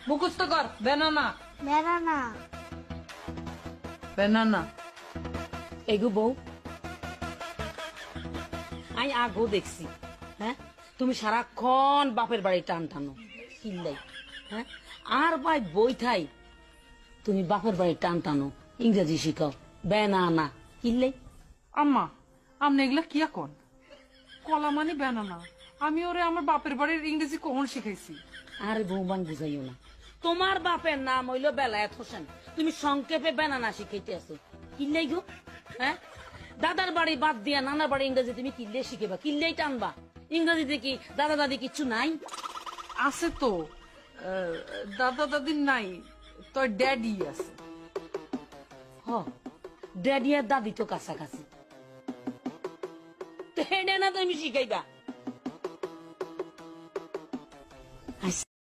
মুখস্থ কর। ব্যানানা বেড়ানা ব্যানানা। এগো বউ, আমি আগো দেখছি, হ্যাঁ তুমি সারাক্ষণ বাপের বাড়ি টান টানো কিল্লাই, হ্যাঁ আর ভাই বই থাই তুমি বাপের বাড়ি টান টানো ইংরেজি শিখাও বেনানা কিল্লাই। আম্মা আমনে এগুলা কি এখন? কলা মানে ব্যানানা। আমি ওরে আমার বাপের বাড়ির ইংরেজি কখন শিখাইছি? আরে বৌবান বুঝাইও না, তোমার বাপের নাম হইল বেলায়েত হোসেন, তুমি সংক্ষেপে বেনানা শিখাইতে আছো কিল্লাই গো। হ্যাঁ দাদার বাড়ি বাদ দিয়া নানার বাড়ি ইংরেজি তুমি কিল্লে শিখেবা, কিল্লেই টানবা। ইংরেজিতে কি দাদা দাদি কিচ্ছু নাই? আছে তো, দাদা দাদির নাই, তোর ড্যাডি আছে। হ ড্যাডি আর দাদি তো কাছাকাছি, তো হেডে না তুমি শিখাইবা।